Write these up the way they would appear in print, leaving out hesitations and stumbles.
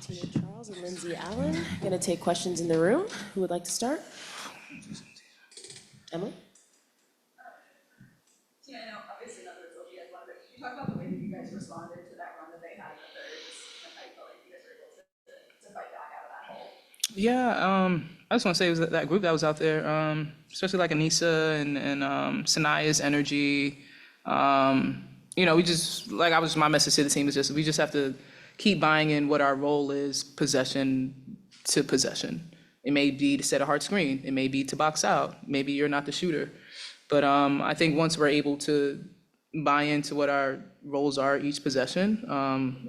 Tina Charles and Lindsay Allen. Going to take questions in the room. Who would like to start? Emily? Tina, I know obviously not the result you guys wanted, but can you talk about the way that you guys responded to that run that they had in the third? And how you felt like you guys were able to fight back out of that hole? Yeah, I just want to say it was that group that was out there, especially like Anissa and Sanaya's energy. We just my message to the team is just we just have to keep buying in what our role is, possession to possession. It may be to set a hard screen, it may be to box out, maybe you're not the shooter, but I think once we're able to buy into what our roles are each possession,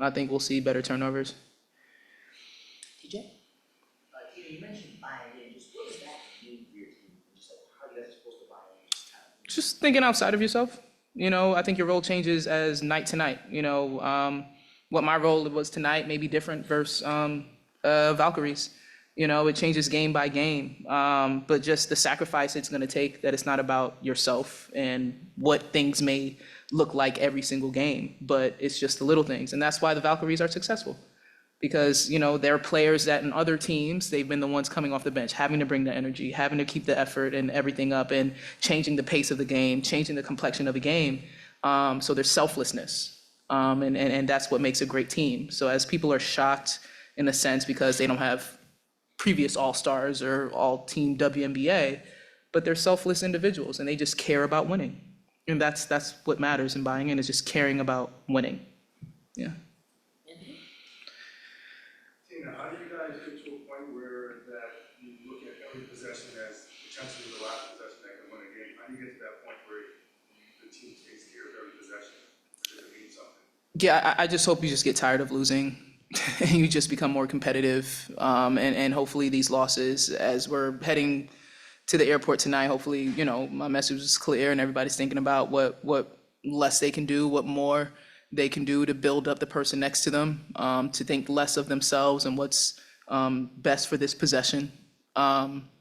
I think we'll see better turnovers. TJ? Tina, you mentioned buying in. Just what does that mean for your team? Just like how you guys are supposed to buy in? Just thinking outside of yourself. I think your role changes as night to night. What my role was tonight may be different versus Valkyrie's. It changes game by game. But just the sacrifice it's going to take, that it's not about yourself and what things may look like every single game, but it's just the little things. And that's why the Valkyries are successful. Because, there are players that in other teams, they've been the ones coming off the bench, having to bring the energy, having to keep the effort and everything up and changing the pace of the game, changing the complexion of the game. So there's selflessness. And that's what makes a great team. So as people are shocked in a sense because they don't have previous All-Stars or all-team WNBA, but they're selfless individuals and they just care about winning. And that's what matters in buying in, is just caring about winning. Yeah. How do you guys get to a point where that you look at every possession as potentially the last possession that can win a game? How do you get to that point where the team takes care of every possession? Does it mean something? Yeah, I just hope you just get tired of losing and you just become more competitive. And hopefully these losses, as we're heading to the airport tonight, hopefully, my message is clear and everybody's thinking about what less they can do, what more they can do to build up the person next to them, to think less of themselves and what's best for this possession.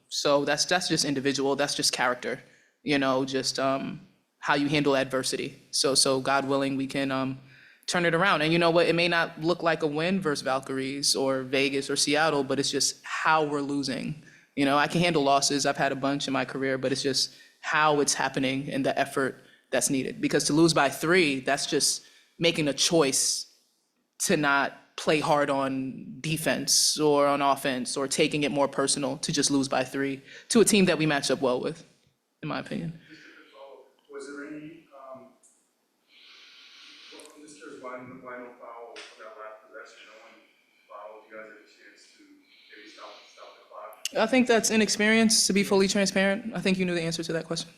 So that's just individual, that's just character, just how you handle adversity. So God willing, we can turn it around. And you know what, it may not look like a win versus Valkyries or Vegas or Seattle, but it's just how we're losing. I can handle losses, I've had a bunch in my career, but it's just how it's happening and the effort that's needed. Because to lose by 3, that's just making a choice to not play hard on defense or on offense or taking it more personal to just lose by 3 to a team that we match up well with, in my opinion. Was there any, I'm just curious why no foul for that last possession? No one fouled. You guys had a chance to maybe stop the clock. I think that's inexperience, to be fully transparent. I think you knew the answer to that question.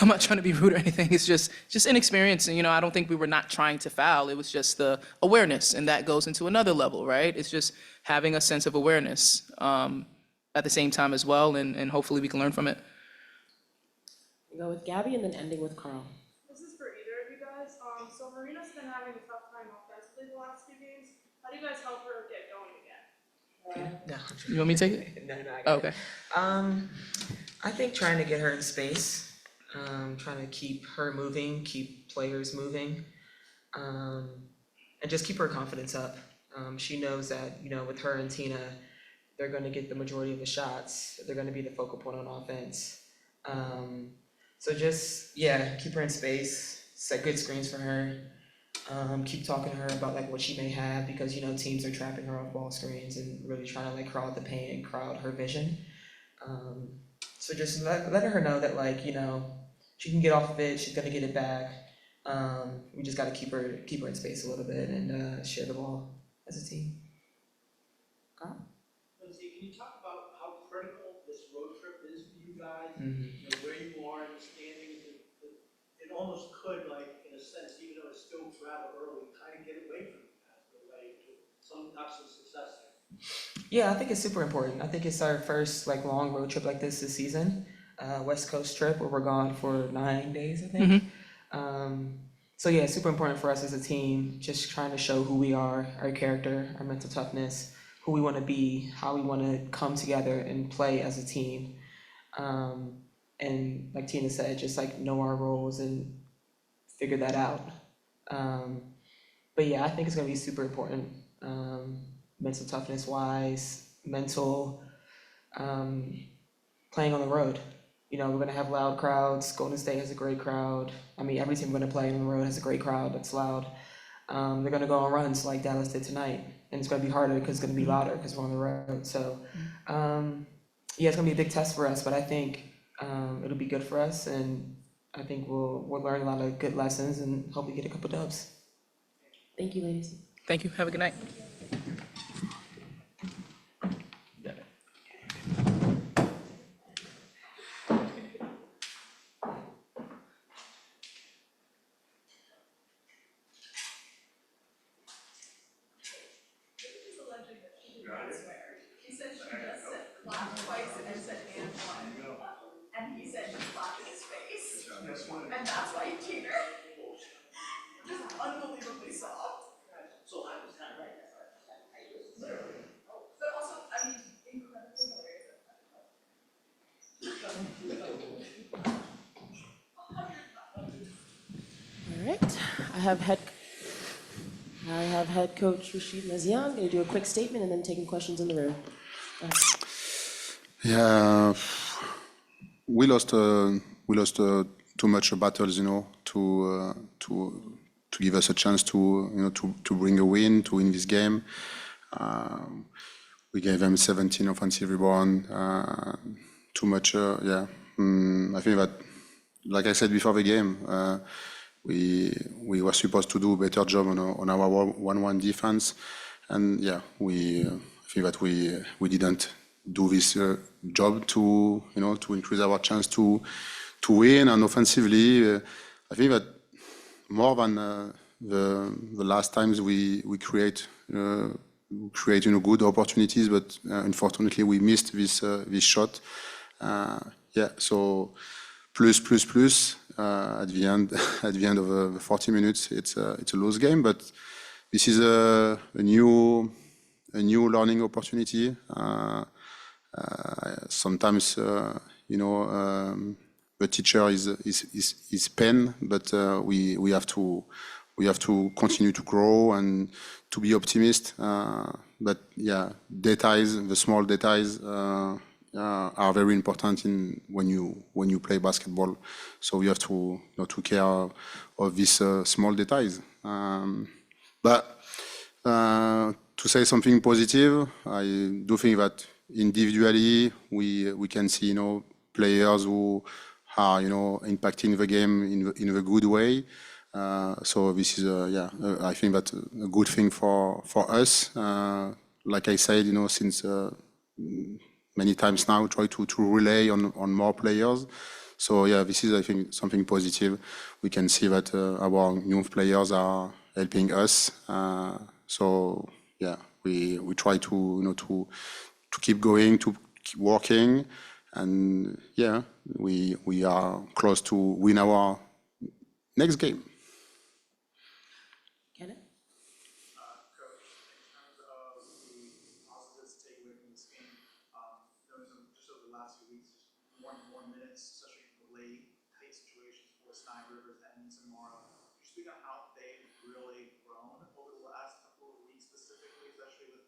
I'm not trying to be rude or anything. It's just inexperience. And, I don't think we were not trying to foul. It was just the awareness. And that goes into another level, right? It's just having a sense of awareness at the same time as well. And hopefully we can learn from it. We'll go with Gabby and then ending with Carl. This is for either of you guys. So Marina's been having a tough time offensively the last few games. How do you guys help her get going again? No. You want me to take it? No, I got Oh, it. okay. I think trying to get her in space, trying to keep her moving, keep players moving, and just keep her confidence up. She knows that, with her and Tina, they're going to get the majority of the shots. They're going to be the focal point on offense. So just, keep her in space, set good screens for her. Keep talking to her about what she may have, because teams are trapping her off ball screens and really trying to crowd the paint and crowd her vision. So just let her know that she can get off of it, she's gonna get it back. We just gotta keep her in space a little bit and share the ball as a team. Carl? Lindsay, can you talk about how critical this road trip is for you guys? Mm-hmm. Where you are in the standings, it almost could, in a sense, even though it's still rather early, kind of get away from you guys, have some success there. Yeah, I think it's super important. I think it's our first long road trip like this season, West Coast trip where we're gone for 9 days, I think. So yeah, it's super important for us as a team, just trying to show who we are, our character, our mental toughness, who we want to be, how we want to come together and play as a team. And like Tina said, just know our roles and figure that out. But yeah, I think it's going to be super important. mental toughness wise, mental, playing on the road. We're gonna have loud crowds. Golden State has a great crowd. I mean, every team we're gonna play on the road has a great crowd that's loud. They're gonna go on runs like Dallas did tonight, and it's gonna be harder because it's gonna be louder because we're on the road. So, yeah, it's gonna be a big test for us, but I think it'll be good for us, and I think we'll learn a lot of good lessons and hopefully get a couple dubs. Thank you, ladies. Thank you. Have a good night. She's alleging that she did not swear. She said she just said clap twice and then said and one. And he said you slapped in his face. And that's why you cheated her. Just unbelievably soft. So I was kind of right. Literally. But also, I mean, incredibly hilarious. All right. I have head coach Rashid Nazian going to do a quick statement and then taking questions in the room. Yeah, we lost too much battles, to give us a chance to bring a win, to win this game. We gave them 17 offensive rebound, too much. I think that, like I said before the game, we were supposed to do a better job on our 1-1 defense, and I think that we didn't do this job to increase our chance to win. And offensively, I think that more than the last times we create good opportunities, but unfortunately we missed this shot. So plus at the end of the 40 minutes, it's a lose game, but this is a new learning opportunity. Sometimes the teacher is pain, but we have to continue to grow and to be optimist. But details, the small details, are very important when you play basketball. So we have to care of these small details. But to say something positive, I do think that individually we can see players who are impacting the game in a good way. So this is I think that's a good thing for us. Like I said, since many times now, try to rely on more players. So this is, I think, something positive. We can see that our young players are helping us. We try to keep going, to keep working, and we are close to win our next game. Kenneth? Coach, in terms of the positives to take away from this game, just over the last few weeks, just more minutes, especially in the late, tight situations for Stein, Rivers, and Zamora. Could you speak on how they've really grown over the last couple of weeks, specifically, especially with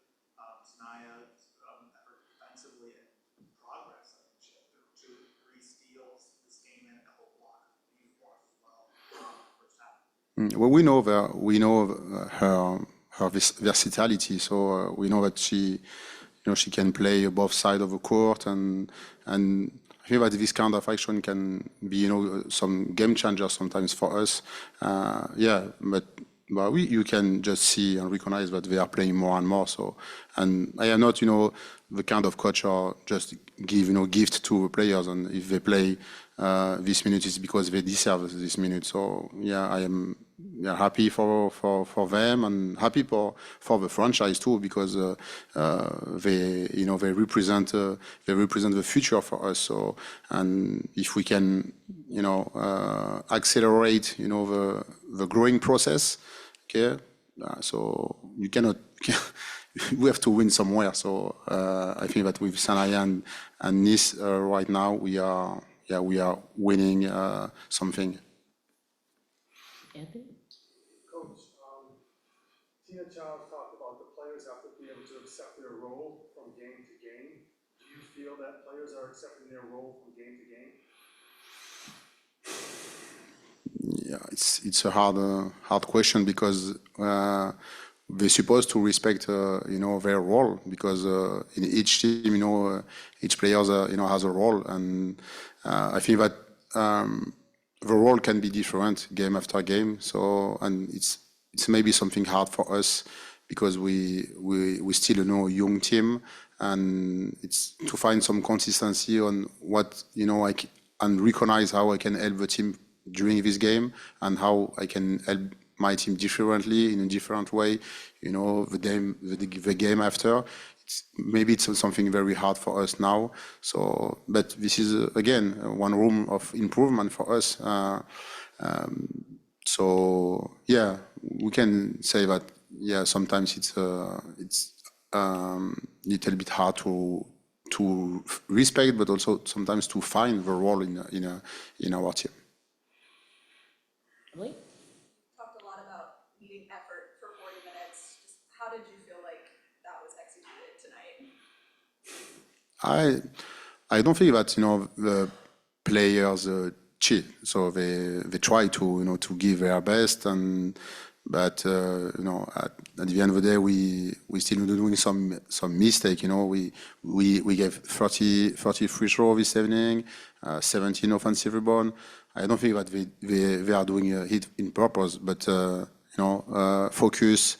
Sanaya's effort defensively and progress? I think she had 2-3 steals this game and a couple block uniforms as well. First half. Well, we know her versatility, so we know that she can play both sides of the court, and I think that this kind of action can be some game changer sometimes for us. But you can just see and recognize that they are playing more and more. So, and I am not the kind of coach or just give gift to the players, and if they play this minute, it's because they deserve this minute. So I am happy for them, and happy for the franchise too, because they represent the future for us. So, and if we can accelerate the growing process, okay, so you cannot. We have to win somewhere. So I think that with Sanaya and Nice right now, we are winning something. Anthony? Coach, Tina Childs talked about the players have to be able to accept their role from game to game. Do you feel that players are accepting their role from game to game? Yeah, it's a hard question because they're supposed to respect their role because in each team each player has a role, and I think that the role can be different game after game. So, and it's maybe something hard for us because we still a young team, and it's to find some consistency on what and recognize how I can help the team during this game and how I can help my team differently in a different way. The game after. Maybe it's something very hard for us now. So, but this is again one room of improvement for us. So yeah, we can say that. Yeah, sometimes it's little bit hard to respect, but also sometimes to find the role in our team. Emily? Talked a lot about needing effort for 40 minutes. Just how did you feel like that was executed tonight? I don't think that the players cheat, so they try to to give their best, but at the end of the day we still doing some mistake. We gave 30 free throw this evening, 17 offensive rebound. I don't think that they are doing it in purpose, but focus.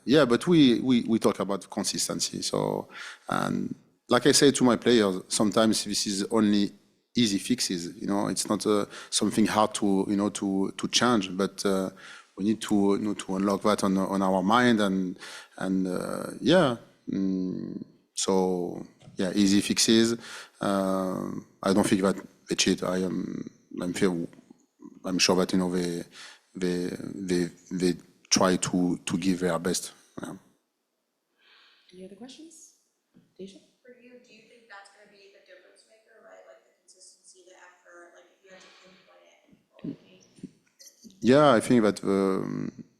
Yeah, but we talk about consistency. So, and like I say to my players, sometimes this is only easy fixes. It's not something hard to change, but we need to unlock that on our mind and yeah. So yeah, easy fixes. I don't think that they cheat. I'm sure that they try to give their best. Yeah. Any other questions? Deja? For you, do you think that's going to be the difference maker, right? Like the consistency, the effort, like if you had to pinpoint it all game? Yeah, I think that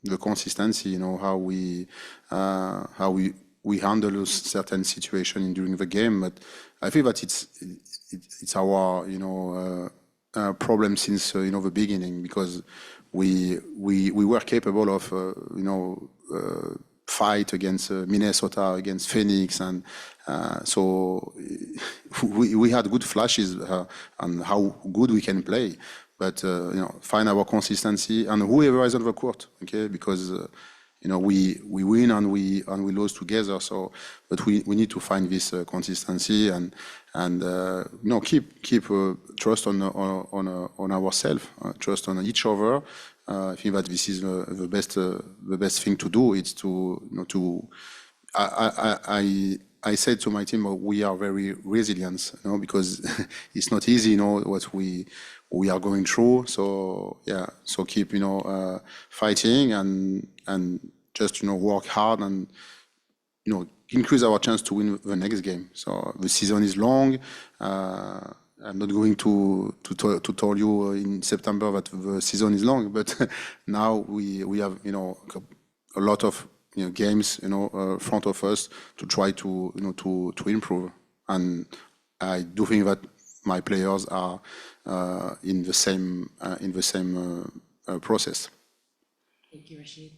the consistency, how we handle certain situation during the game, but I think that it's our problem since the beginning because we were capable of fight against Minnesota, against Phoenix, and so we had good flashes on how good we can play. But find our consistency and whoever is on the court, okay? Because we win and we lose together. So, but we need to find this consistency and keep trust on ourselves, trust on each other. I think that this is the best thing to do. It's to I said to my team, we are very resilient, because it's not easy, what we are going through. So yeah, so keep fighting and just work hard and increase our chance to win the next game. So the season is long. I'm not going to tell you in September that the season is long, but now we have a lot of games front of us to try to to improve, and I do think that my players are in the same process. Thank you, Rashid.